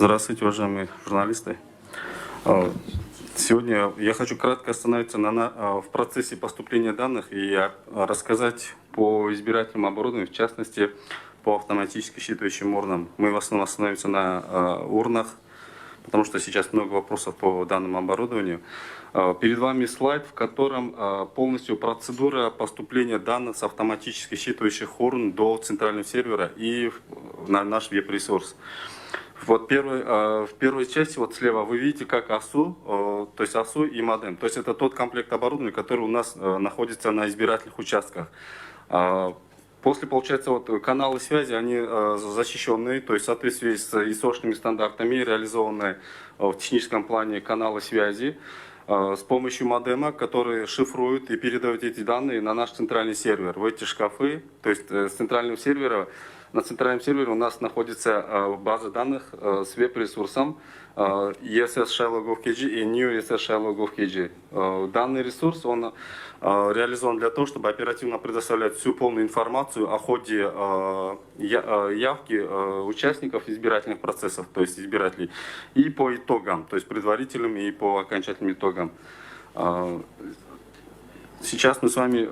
Здравствуйте, уважаемые журналисты. Сегодня я хочу кратко остановиться в процессе поступления данных и рассказать по избирательному оборудованию, в частности, по автоматически считывающим урнам. Мы в основном остановимся на урнах, потому что сейчас много вопросов по данному оборудованию. Перед вами слайд, в котором полностью процедура поступления данных с автоматически считывающих урн до центрального сервера и на наш веб-ресурс. Вот в первой части, вот слева, вы видите как АСУ, то есть АСУ и модем. То есть это тот комплект оборудования, который у нас находится на избирательных участках. После, получается, вот каналы связи, они защищенные, то есть в соответствии с ISO-шными стандартами, реализованные в техническом плане каналы связи с помощью модема, который шифрует и передает эти данные на наш центральный сервер, в эти шкафы, то есть с центрального сервера. На центральном сервере у нас находится база данных с веб-ресурсом ESS Shallow.gov.kg и New ESS Shallow.gov.kg. Данный ресурс он реализован для того, чтобы оперативно предоставлять всю полную информацию о ходе явки участников избирательных процессов, то есть избирателей, и по итогам, то есть предварительным и по окончательным итогам. Сейчас мы с вами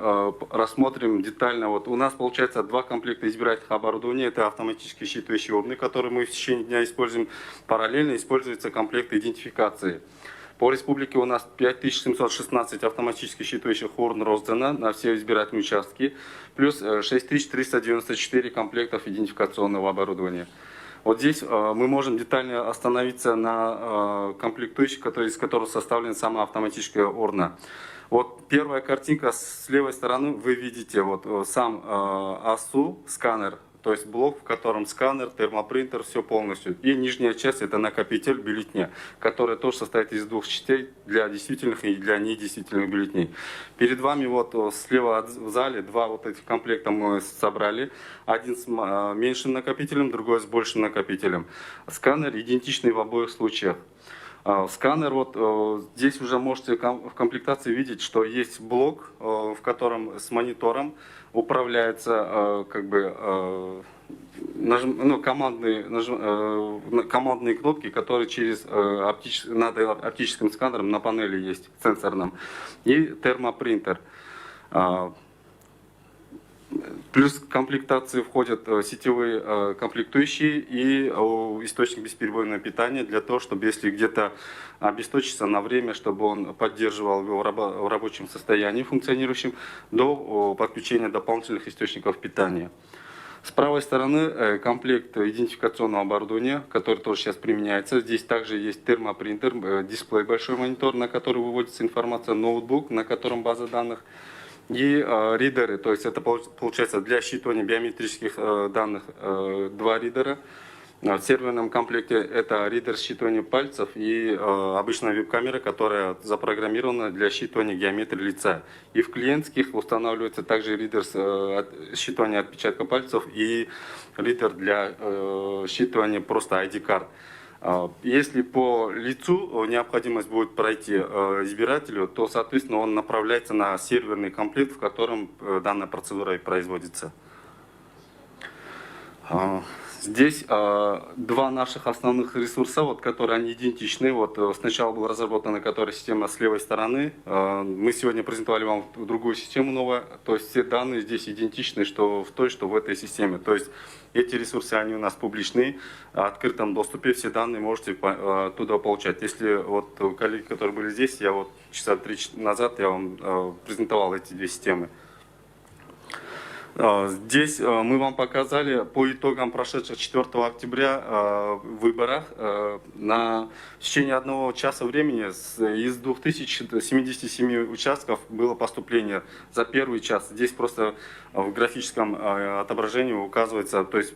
рассмотрим детально. Вот у нас получается два комплекта избирательных оборудования. Это автоматически считывающие урны, которые мы в течение дня используем. Параллельно используется комплект идентификации. По республике у нас 5716 автоматически считывающих урн роздано на все избирательные участки, плюс 6394 комплектов идентификационного оборудования. Вот здесь мы можем детально остановиться на комплектующих, из которых составлена сама автоматическая урна. Вот первая картинка с левой стороны, вы видите вот сам АСУ, сканер, то есть блок, в котором сканер, термопринтер, все полностью. И нижняя часть это накопитель бюллетня, который тоже состоит из двух частей для действительных и для недействительных бюллетней. Перед вами вот слева в зале два вот этих комплекта мы собрали. Один с меньшим накопителем, другой с большим накопителем. Сканер идентичный в обоих случаях. Сканер, вот здесь уже можете в комплектации видеть, что есть блок, в котором с монитором управляются командные кнопки, которые над оптическим сканером на панели есть, сенсорном, и термопринтер. Плюс в комплектации входят сетевые комплектующие и источник бесперебойного питания для того, чтобы если где-то обесточиться на время, чтобы он поддерживал его в рабочем состоянии, функционирующем, до подключения дополнительных источников питания. С правой стороны комплект идентификационного оборудования, который тоже сейчас применяется. Здесь также есть термопринтер, дисплей, большой монитор, на который выводится информация, ноутбук, на котором база данных. И ридеры, то есть это получается для считывания биометрических данных два ридера. В серверном комплекте это ридер считывания пальцев и обычная веб-камера, которая запрограммирована для считывания геометрии лица. И в клиентских устанавливается также ридер считывания отпечатка пальцев и ридер для считывания просто ID-карт. Если по лицу необходимость будет пройти избирателю, то, соответственно, он направляется на серверный комплект, в котором данная процедура и производится. Здесь два наших основных ресурса, которые они идентичны. Сначала была разработана которая система с левой стороны. Мы сегодня презентовали вам другую систему новую. То есть все данные здесь идентичны, что в той, что в этой системе. То есть эти ресурсы, они у нас публичные, в открытом доступе, все данные можете оттуда получать. Если коллеги, которые были здесь, я часа 3 назад я вам презентовал эти две системы. Здесь мы вам показали по итогам прошедших 4 октября выборах в течение 1 часа времени из 2077 участков было поступление за первый час. Здесь просто в графическом отображении указывается, то есть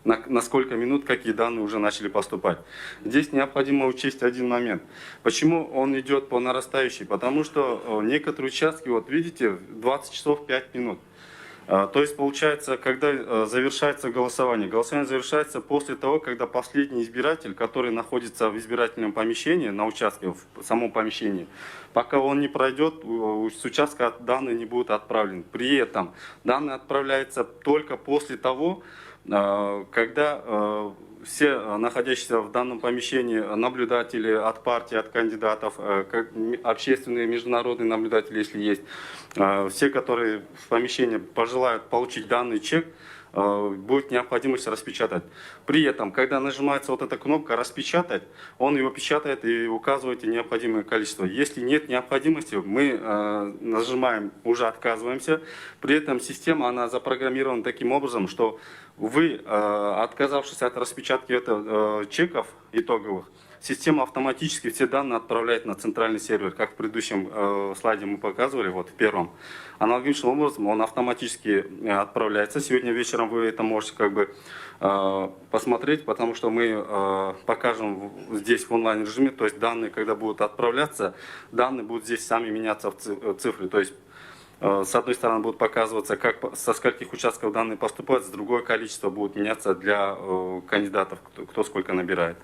на сколько минут какие данные уже начали поступать. Здесь необходимо учесть один момент. Почему он идет по нарастающей? Потому что некоторые участки, видите, 20 часов 5 минут. То есть получается, когда завершается голосование завершается после того, когда последний избиратель, который находится в избирательном помещении, на участке, в самом помещении, пока он не пройдет, с участка данные не будут отправлены. При этом данные отправляются только после того, когда все находящиеся в данном помещении наблюдатели от партий, от кандидатов, общественные, международные наблюдатели, если есть, все, которые в помещении пожелают получить данный чек, будет необходимость распечатать. При этом, когда нажимается вот эта кнопка «Распечатать», он его печатает и указывает необходимое количество. Если нет необходимости, мы нажимаем «Уже отказываемся». При этом система, она запрограммирована таким образом, что вы, отказавшись от распечатки чеков итоговых, система автоматически все данные отправляет на центральный сервер, как в предыдущем слайде мы показывали, вот в первом. Аналогичным образом он автоматически отправляется. Сегодня вечером вы это можете посмотреть, потому что мы покажем здесь в онлайн режиме, то есть данные, когда будут отправляться, данные будут здесь сами меняться в цифры. То есть с одной стороны будут показываться, со скольких участков данные поступают, с другое количество будет меняться для кандидатов, кто сколько набирает.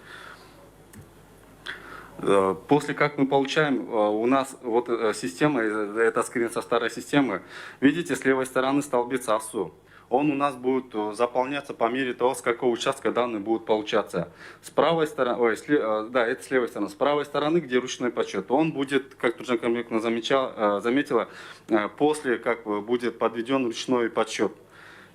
После как мы получаем, у нас вот система, это скрин со старой системы, видите, с левой стороны столбец АСУ. Он у нас будет заполняться по мере того, с какого участка данные будут получаться. С правой стороны, это с левой стороны. С правой стороны, где ручной подсчет, он будет, как Турчан Камилевна заметила, после как будет подведен ручной подсчет.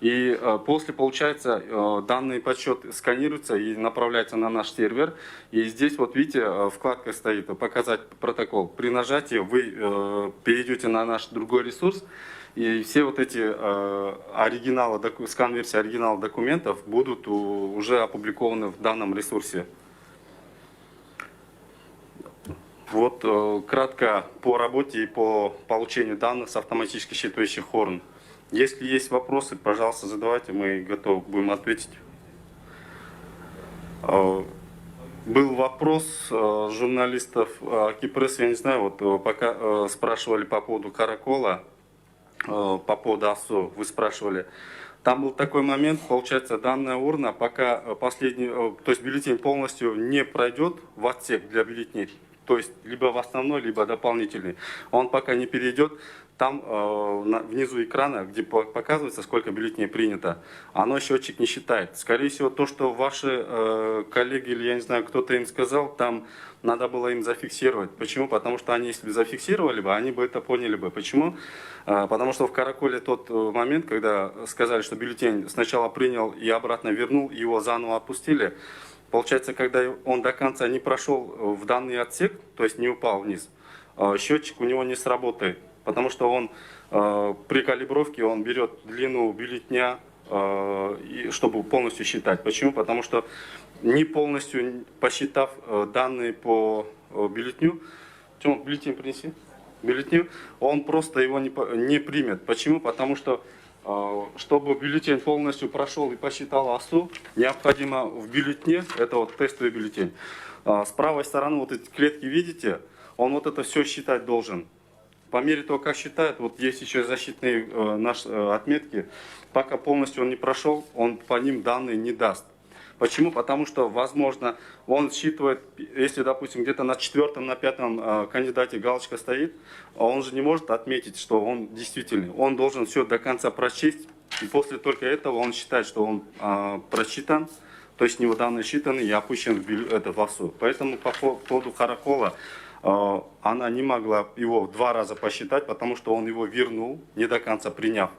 И после, получается, данный подсчет сканируется и направляется на наш сервер. И здесь, вот видите, вкладка стоит «Показать протокол». При нажатии вы перейдете на наш другой ресурс, и все вот эти оригиналы, скан-версии оригинала документов будут уже опубликованы в данном ресурсе. Вот кратко по работе и по получению данных с автоматически считывающих урн. Если есть вопросы, пожалуйста, задавайте, мы готовы будем ответить. Был вопрос журналистов Кипресс, я не знаю, вот пока спрашивали по поводу Каракола, по поводу АСУ, вы спрашивали. Там был такой момент, получается, данная урна, пока последний, то есть бюллетень полностью не пройдет в отсек для бюллетеней, то есть либо в основной, либо дополнительный, он пока не перейдет. Там внизу экрана, где показывается, сколько бюллетеней принято, оно счетчик не считает. Скорее всего, то, что ваши коллеги, или я не знаю, кто-то им сказал, там надо было им зафиксировать. Почему? Потому что они, если бы зафиксировали бы, они бы это поняли бы. Почему? Потому что в Караколе тот момент, когда сказали, что бюллетень сначала принял и обратно вернул, его заново отпустили. Получается, когда он до конца не прошел в данный отсек, то есть не упал вниз, счетчик у него не сработает. Потому что он при калибровке он берет длину бюллетня, чтобы полностью считать. Почему? Потому что не полностью посчитав данные по бюллетню, бюллетень принеси, бюллетню, он просто его не примет. Почему? Потому что чтобы бюллетень полностью прошел и посчитал АСУ, необходимо в бюллетне, это вот тестовый бюллетень, с правой стороны вот эти клетки видите, он вот это все считать должен. По мере того, как считает, вот есть еще защитные наши отметки, пока полностью он не прошел, он по ним данные не даст. Почему? Потому что, возможно, он считывает, если, допустим, где-то на 4-м, на 5-м кандидате галочка стоит, он же не может отметить, что он действительный. Он должен все до конца прочесть, и после только этого он считает, что он прочитан, то есть у него данные считаны и опущен в АСУ. Поэтому по поводу Каракола, она не могла его в 2 раза посчитать, потому что он его вернул, не до конца приняв.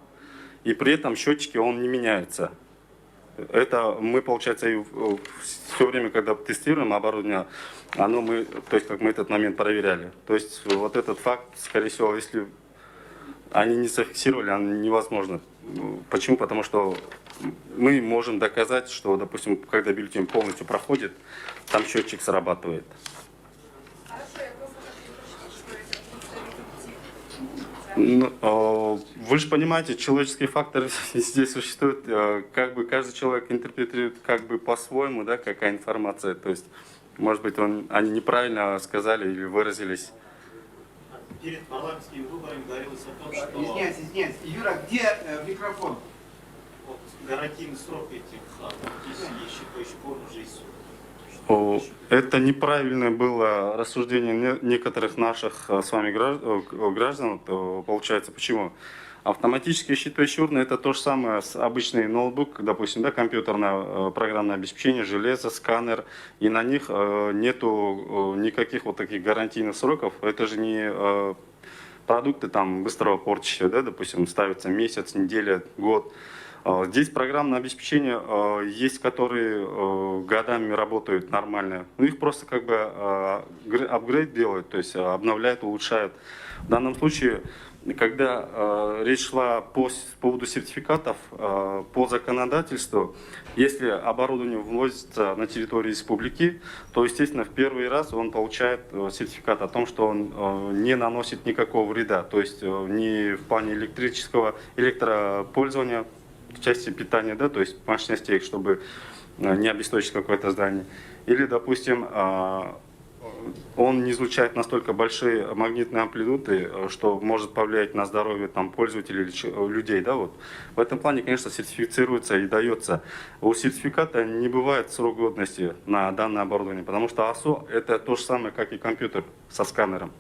И при этом счетчики он не меняется. Это мы, получается, и все время, когда тестируем оборудование, то есть как мы этот момент проверяли. То есть вот этот факт, скорее всего, если они не зафиксировали, невозможно. Почему? Потому что мы можем доказать, что, допустим, когда бюллетень полностью проходит, там счетчик срабатывает. Вы же понимаете, человеческий фактор здесь существует, как бы каждый человек интерпретирует как бы по-своему, да, какая информация, то есть, может быть, они неправильно сказали или выразились. Перед парламентскими выборами говорилось о том, что... Извиняюсь. Юра, где микрофон? Вот, гарантийный срок этих считающих урн уже истек. Это неправильное было рассуждение некоторых наших с вами граждан. Получается, почему? Автоматический считывающий урны — это то же самое с обычный ноутбук, допустим, да, компьютерное программное обеспечение, железо, сканер, и на них нету никаких вот таких гарантийных сроков. Это же не продукты там быстрого портящие, да, допустим, ставятся месяц, неделя, год. Здесь программное обеспечение есть, которые годами работают нормально. Ну, их просто как бы апгрейд делают, то есть обновляют, улучшают. В данном случае, когда речь шла по поводу сертификатов, по законодательству, если оборудование ввозится на территорию республики, то, естественно, в первый раз он получает сертификат о том, что он не наносит никакого вреда, то есть ни в плане электропользования, в части питания, да, то есть мощностей, чтобы не обесточить какое-то здание. Или, допустим, он не излучает настолько большие магнитные амплитуды, что может повлиять на здоровье там, пользователей или людей. Да, вот. В этом плане, конечно, сертифицируется и дается. У сертификата не бывает срок годности на данное оборудование, потому что АСО — это то же самое, как и компьютер со сканером.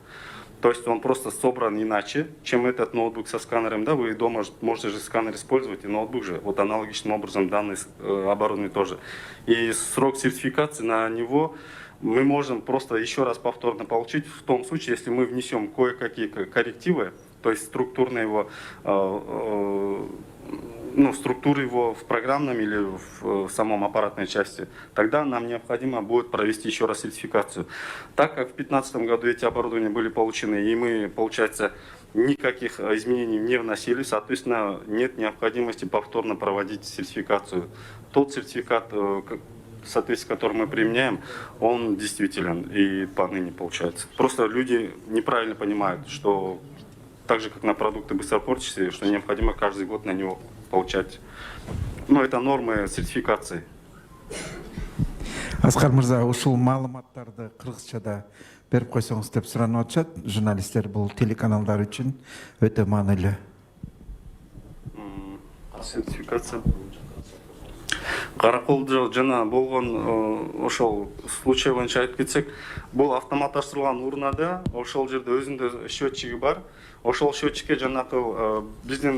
То есть он просто собран иначе, чем этот ноутбук со сканером. Да, вы дома можете же сканер использовать, и ноутбук же. Вот аналогичным образом данное оборудование тоже. И срок сертификации на него мы можем просто еще раз повторно получить в том случае, если мы внесем кое-какие коррективы, то есть структурные его, структуры его в программном или в самом аппаратной части, тогда нам необходимо будет провести еще раз сертификацию. Так как в 2015 году эти оборудования были получены, и мы, получается, никаких изменений не вносили, соответственно, нет необходимости повторно проводить сертификацию. Тот сертификат, в соответствии с которым мы применяем, он действителен и поныне получается. Просто люди неправильно понимают, что так же, как на продукты быстропортящиеся, что необходимо каждый год на него получать. Ну, это нормы сертификации. Асқар мырза, ушул маалыматтарды кыргызчада берип койсоңуз деп суранып атышат. Журналисттер бул телеканалдар үчүн өтө маанилүү. Сертификация. Караколдо жана болгон ошол случай боюнча айтып кетсек, бул автоматташтырылган урнада ошол жерде өзүндө счетчиги бар. Ошол счетчикке жанакы биздин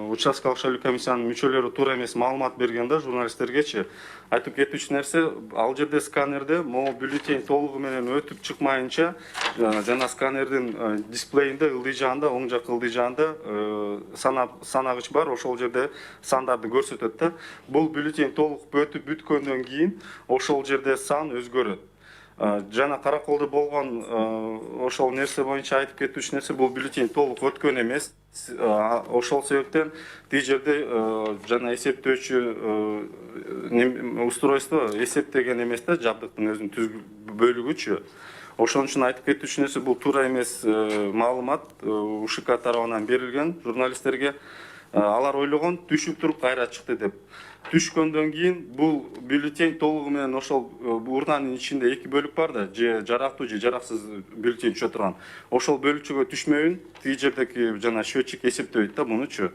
участкалык шайлоо комиссиянын мүчөлөрү туура эмес маалымат берген да журналисттергечи. Айтып кетүүчү нерсе, ал жерде сканерде могу бюллетень толугу менен өтүп чыкмайынча жана сканердин дисплейинде ылдыйжаанда, оң жак ылдыйжаанда санагыч бар, ошол жерде сандарды көрсөтөт да. Бул бюллетень толук өтүп бүткөндөн кийин ошол жерде сан өзгөрөт. Жана караколдо болгон ошол нерсе боюнча айтып кетүүчү нерсе, бул бюллетень толук өткөн эмес. Ошол себептен тиги жерде жана эсептөөчү устройство эсептеген эмес да, жабдыктын өзүнүн бөлүгүчү. Ошон үчүн айтып кетүүчү нерсе, бул туура эмес маалымат УШК тарабынан берилген журналисттерге. Алар ойлогон түшүп туруп кайра чыкты деп. Түшкөндөн кийин бул бюллетень толугу менен ошол урнанын ичинде эки бөлүк бар да, же жарактуу же жараксыз бюллетень түшө турган. Ошол бөлүкчөгө түшмөйүн тиги жердеги жана счетчик эсептейт да мунучу.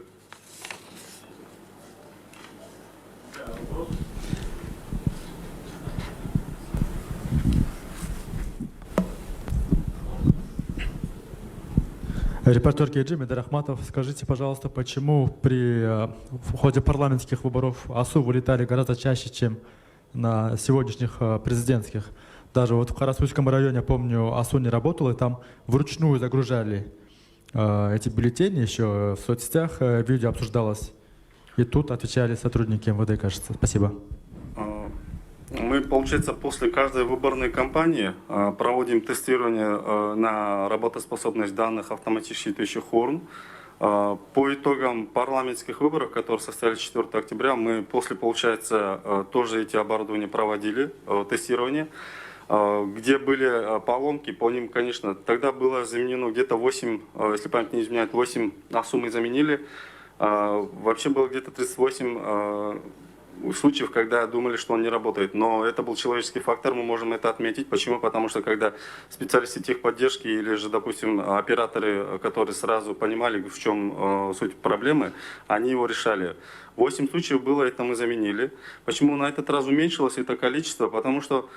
Репортер КГ Медер Ахматов, скажите, пожалуйста, почему в ходе парламентских выборов АСУ вылетали гораздо чаще, чем на сегодняшних президентских? Даже вот в Карасуйском районе, помню, АСУ не работало, и там вручную загружали эти бюллетени, еще в соцсетях видео обсуждалось, и тут отвечали сотрудники МВД, кажется. Спасибо. Мы, получается, после каждой выборной кампании проводим тестирование на работоспособность данных автоматически считывающих урн. По итогам парламентских выборов, которые состоялись 4 октября, мы после, получается, тоже эти оборудования проводили, тестирование, где были поломки, по ним, конечно, тогда было заменено где-то 8, если память не изменяет, 8 АСУ мы заменили. Вообще было где-то 38 случаев, когда думали, что он не работает. Но это был человеческий фактор, мы можем это отметить. Почему? Потому что когда специалисты техподдержки или же, допустим, операторы, которые сразу понимали, в чем суть проблемы, они его решали. 8 случаев было, это мы заменили. Почему на этот раз уменьшилось это количество? Потому что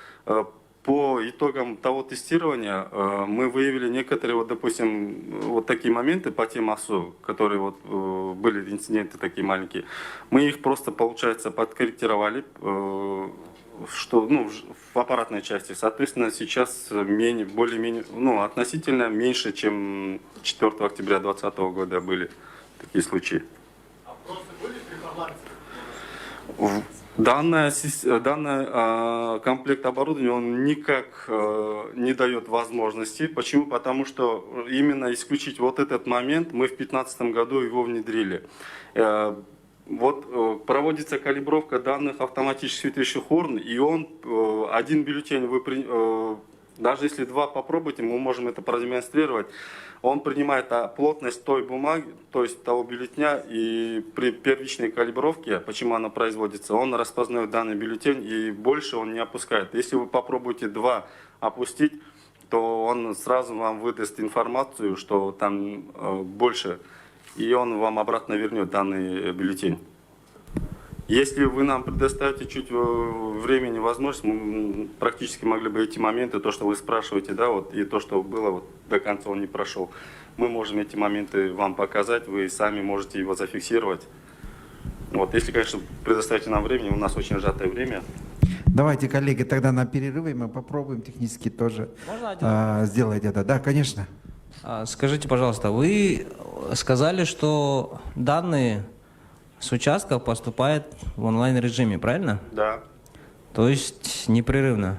по итогам того тестирования мы выявили некоторые, вот, допустим, вот такие моменты по тем АСУ, которые вот, были инциденты такие маленькие. Мы их просто, получается, подкорректировали, что, ну, в аппаратной части. Соответственно, сейчас более-менее, ну, относительно меньше, чем 4 октября 2020 года были такие случаи. Данный комплект оборудования, он никак не дает возможности. Почему? Потому что именно исключить вот этот момент мы в 2015 году его внедрили. Вот проводится калибровка данных автоматически светящих урн, и он, один бюллетень, даже если два попробуйте, мы можем это продемонстрировать, он принимает плотность той бумаги, то есть того бюллетня, и при первичной калибровке, почему она производится, он распознает данный бюллетень, и больше он не опускает. Если вы попробуете два опустить, то он сразу вам выдаст информацию, что там больше, и он вам обратно вернет данный бюллетень. Если вы нам предоставите чуть времени, возможность, мы практически могли бы эти моменты, то, что вы спрашиваете, да, вот, и то, что было, вот, до конца он не прошел, мы можем эти моменты вам показать, вы сами можете его зафиксировать. Вот, если, конечно, предоставите нам времени, у нас очень сжатое время. Давайте, коллеги, тогда на перерыве мы попробуем технически тоже сделать это. Да, конечно. Скажите, пожалуйста, вы сказали, что данные с участков поступают в онлайн-режиме, правильно? Да. То есть непрерывно?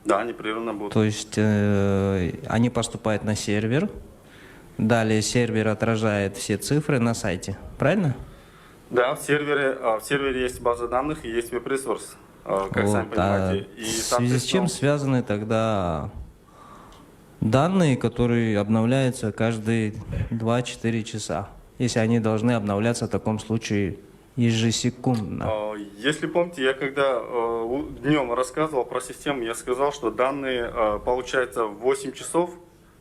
Да, непрерывно будут. То есть они поступают на сервер, далее сервер отражает все цифры на сайте, правильно? Да, в сервере есть база данных и есть веб-ресурс, как сами понимаете. И в связи с чем связаны тогда данные, которые обновляются каждые 2-4 часа, если они должны обновляться в таком случае ежесекундно? Если помните, я когда днем рассказывал про систему, я сказал, что данные получается в 8 часов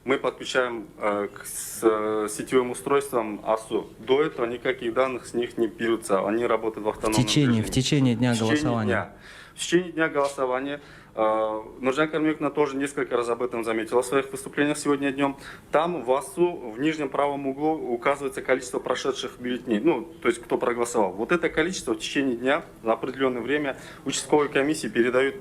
мы подключаем к сетевым устройствам АСУ. До этого никаких данных с них не берутся, они работают в автономном режиме. В течение дня голосования? В течение дня голосования. Нуржан Кармиковна тоже несколько раз об этом заметила в своих выступлениях сегодня днем. Там в АСУ в нижнем правом углу указывается количество прошедших бюллетеней, ну, то есть кто проголосовал. Вот это количество в течение дня на определенное время участковые комиссии передают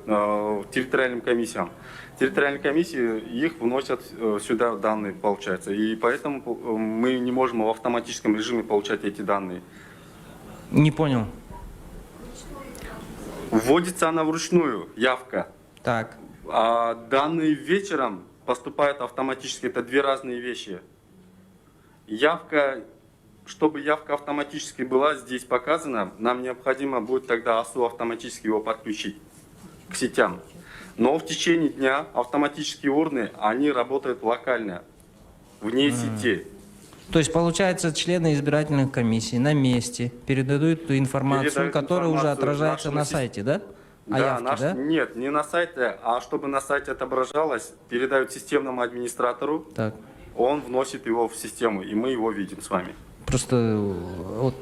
территориальным комиссиям. Территориальные комиссии их вносят сюда данные, получается. И поэтому мы не можем в автоматическом режиме получать эти данные. Не понял. Вводится она вручную, явка. Так. А данные вечером поступают автоматически. Это две разные вещи. Явка, чтобы явка автоматически была здесь показана, нам необходимо будет тогда АСУ автоматически его подключить к сетям. Но в течение дня автоматические урны, они работают локально, вне сети. То есть, получается, члены избирательных комиссий на месте передают ту информацию, которая уже отражается на сайте, да? Да, нет, не на сайте, а чтобы на сайте отображалось, передают системному администратору, Так. он вносит его в систему, и мы его видим с вами. Просто вот,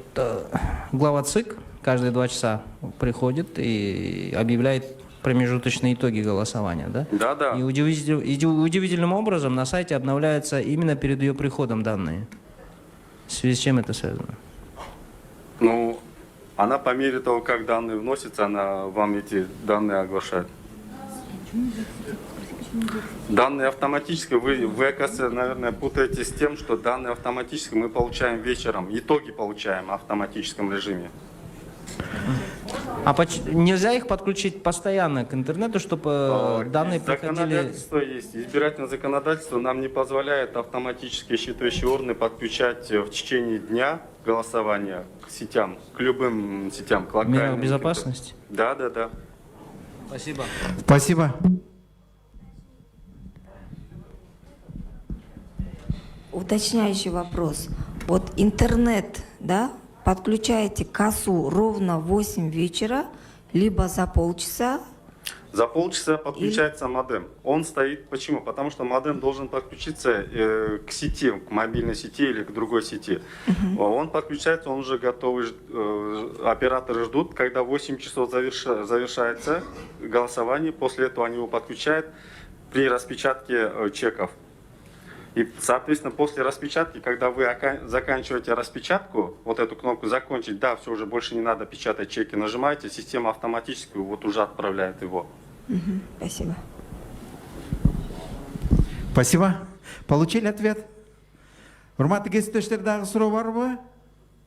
глава ЦИК каждые 2 часа приходит и объявляет промежуточные итоги голосования, да? Да, да. И удивительным образом на сайте обновляются именно перед ее приходом данные. В связи с чем это связано? Ну, она по мере того, как данные вносятся, она вам эти данные оглашает. Данные автоматически, вы, оказывается, наверное, путаете с тем, что данные автоматически мы получаем вечером, итоги получаем в автоматическом режиме. А нельзя их подключить постоянно к интернету, чтобы данные приходили... Законодательство есть. Избирательное законодательство нам не позволяет автоматические считывающие урны подключать в течение дня голосования к сетям, к любым сетям, к локальным. Мерах безопасности? Да, да, да. Спасибо. Спасибо. Уточняющий вопрос. Вот интернет, да, подключаете к АСУ ровно в 8 вечера, либо за полчаса? За полчаса подключается модем. Он стоит. Почему? Потому что модем должен подключиться к сети, к мобильной сети или к другой сети. Он подключается, он уже готовый. Операторы ждут, когда 8 часов завершается голосование. После этого они его подключают при распечатке чеков. И, соответственно, после распечатки, когда вы заканчиваете распечатку, вот эту кнопку «Закончить», да, все, уже больше не надо печатать чеки, нажимаете, система автоматически вот уже отправляет его. Спасибо. Спасибо. Получили ответ? Урматты кесиптештер, дагы суроо барбы?